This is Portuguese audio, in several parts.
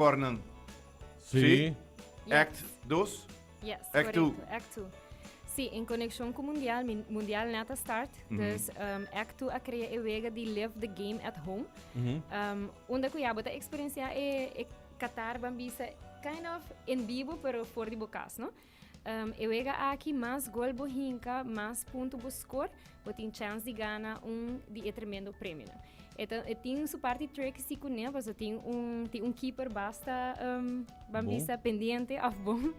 Cornan. Sim. Act 2? Yes, Act correcto. 2. Act 2. Sim, em conexão com o Mundial neta start. Dus Act 2 a criar a wega de live the game at home. Onde que a experiência é Qatar bambisa kind of em vivo, pero for de bocas, no? Eu wega aqui mais gol bohinka, mais ponto bo score, bo tem chance de ganhar de tremendo prêmio. Então, tem sua parte trick se conhece, mas tem keeper basta bambisa pendente of bom.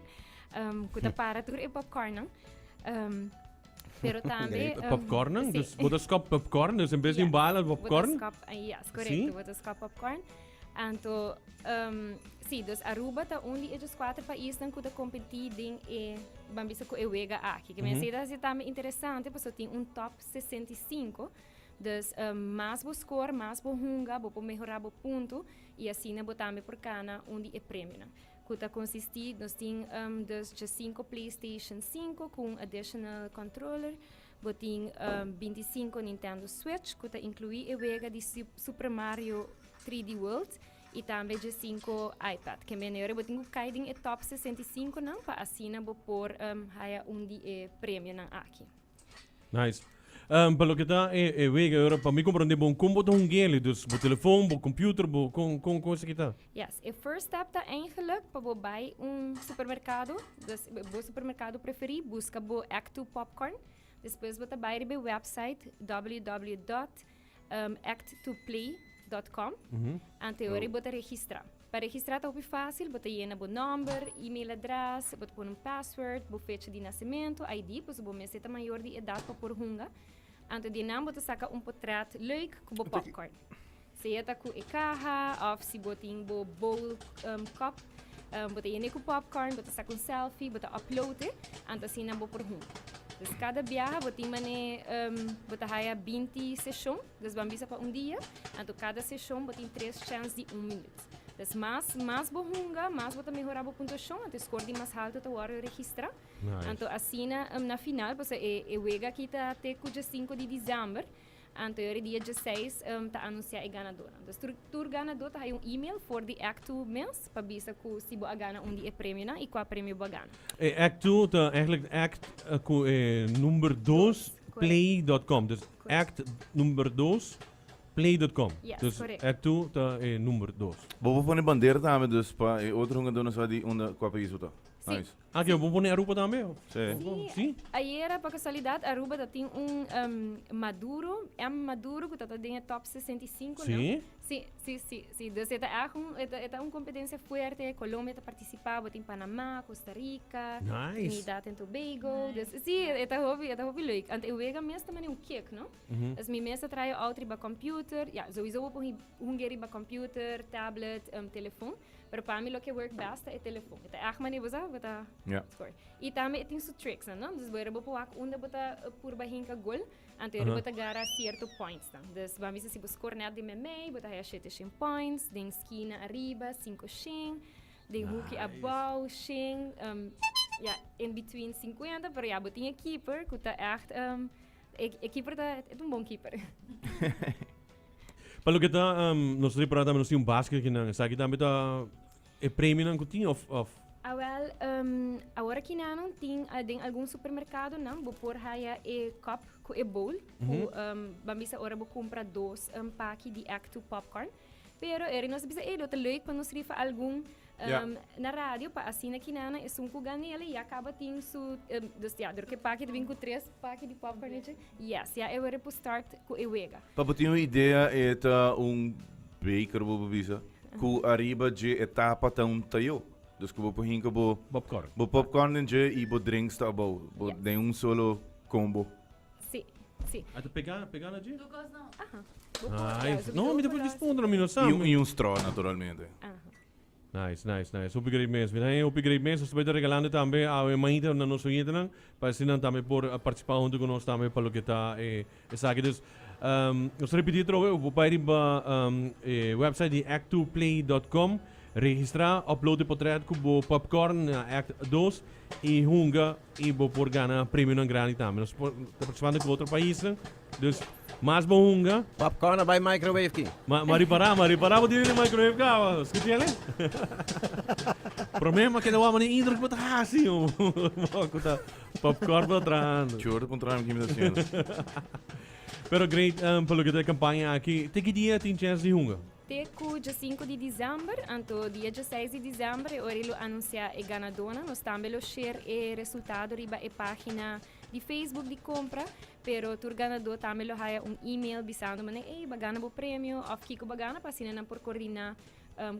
Kuta para tur e popcorn, não? Pero também popcorn, dus wat is kop popcorn, dus een beetje een bala popcorn. Yes, correcto, wat is kop popcorn. Então, sim, dus Aruba tá onde esses 4 países que competem e bambisa com wega aqui. Que me sei também interessante, porque tem top 65. Dus mais bo score, mais bo hunga, bo melhorar bo ponto e assim na também por cana onde é prêmio. Que consiste, nós temos dus 5 PlayStation 5 com additional controller, bo tem 25 Nintendo Switch, que inclui a wega de Super Mario 3D World e também de 5 iPad. Que melhor, bo tem que é top 65 não, para assim na bo por onde é prêmio não aqui. Nice. Pelo que tá é wega agora para mim compreender bom como botar gele, dus bo telefone, bo computer, bo com coisa que tá. Yes, a first step tá eigenlijk para bo buy supermercado, dus bo supermercado preferido, busca bo Act2 popcorn. Depois você vai ir no website www.act2play.com. Anterior você registrar. Para registrar tá fácil, você llena o número, e-mail address, você põe password, a fecha de nascimento, ID, pois você meseta maior de idade para por hunga. Antes de não, você saca portrait leuk com o popcorn. Se é com a caja, ou se você tem um bowl cup, você llena com popcorn, você saca selfie, você upload, antes assim não por hunga. Dus cada viaje você tem você haya 20 sessões, dus bambisa para dia, então cada sessão você tem 3 chances de 1 minuto. Dus mais bohunga, mais você melhorar a pontuação, então score de mais alto para registrar. Então assim na final, você é wega aqui até o dia 5 de dezembro, então o dia 16 tá anunciar a ganadora. Dus tur ganador tá aí e-mail for the Act2 mês para bisa que se boa gana onde é prêmio e qual prêmio boa gana. Act2 tá eigenlijk act com número 2 play.com. Dus act número 2 play.com. Yes, dus correct. Act2 tá número 2. Vou pôr bandeira também, dus para outro jogador não sabe onde qual país está. Sim. Nice. Ah, que eu vou pôr Aruba também? Sim. Ayer, por casualidade, Aruba tem Maduro, Maduro, que está dentro top 65, Sim? não? Sim. Dus é uma competência forte, Colômbia está participando, tem Panamá, Costa Rica, Trinidad e Tobago. Dus, sim, é hobby leuk. En eu wega mesmo também um kick, não? As minha mesa traz outro para computer, sowieso vou hungary para computer, tablet, telefone. Pero para mim, o que work best é telefone. Então, a maneira você score. E também tem os tricks, não? Dus, você pode onde você por baixinha gol, então você ganha certo points, não? Dus, vamos ver se você score net de meme, você ganha 7 points, de esquina arriba 5 shin, de hook above shin, in between 50, pero você tem keeper, que tá echt, keeper é bom keeper. Pelo que tá, nós estamos falando também um basquete que não, sabe também tá é prêmio não tinha of. Agora que não tem algum supermercado não, vou pôr aí e cup com e bowl, vamos agora vou comprar 2 pack de Act2 popcorn, pero nós precisa outra leuk para nós rifa algum na rádio para assim aqui não é só com ganhar e acaba tendo su dos teatro que pack de 3 pack de popcorn yes eu vou start com e wega. Para ter uma ideia é baker vou visa com arriba de etapa tão tayo. Dus vou pôr hinka popcorn. Bo popcorn e bo drinks tá bom. Bo tem solo combo. Sim. Ah, tu pegar na de? Tu gosta não? Não, me depois responde não sabe. E straw naturalmente. Nice. Upgrade mesmo. Upgrade mesmo, você vai regalando também a manhã na nossa internet, para assim também por participar junto conosco também para o que está sabe. Dus, nós repetir trouxe, vou para o website de act2play.com, registrar, upload o portrait com o popcorn Act 2 e hunga e vou por ganhar prêmio na grande também. Nós participando com outro país, Dus, mas bom hunga. Popcorn bij microwave ki. Maripara mo din yung microwave ka. Skip yan eh. Problema que não há nem indruk met hasi. Popcorn pa tran. Tjord, contram que me dá cena. Pero great, pelo que da campanha aqui, tem que dia tem chance de hunga. Teco dia 5 de dezembro, anto dia 16 de dezembro, orilo anunciar e ganadora, nós também share e resultado riba e página de Facebook de compra, pero tur ganador também lo haya email bisando mane, ei, bagana bo prêmio, of kiko bagana, pasina por coordinar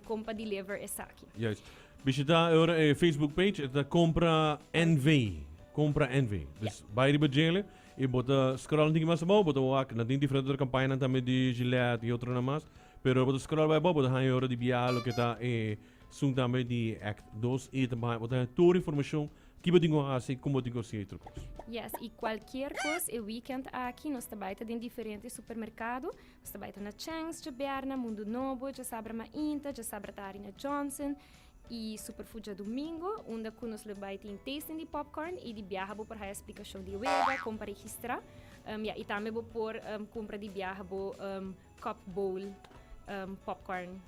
compra deliver e saki. Juist. Visita our Facebook page, het compra NV. Compra NV. Dus bij die budget, je moet scrollen dingen maar bouwen, moet ook na diferente campagne também de Gillette e outro namas. Pero moet scroll bij bouwen, dan ga je horen die bialo que tá zoom também die act dos e também moet een tour informação que você tem assim como você tem que trucos. Yes, e qualquer coisa, e weekend aqui, nós trabalhamos em diferentes supermercados. Nós trabalhamos na Changs, de Berna, Mundo Novo, já sabra ma Inta, já sabra Tarina Johnson. E Superfood a domingo, onde nós levamos em tasting de popcorn e de viaja por a explicação de weba, compra registrar. E também vou por compra de viaja cup bowl popcorn.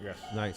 Yes. Nice.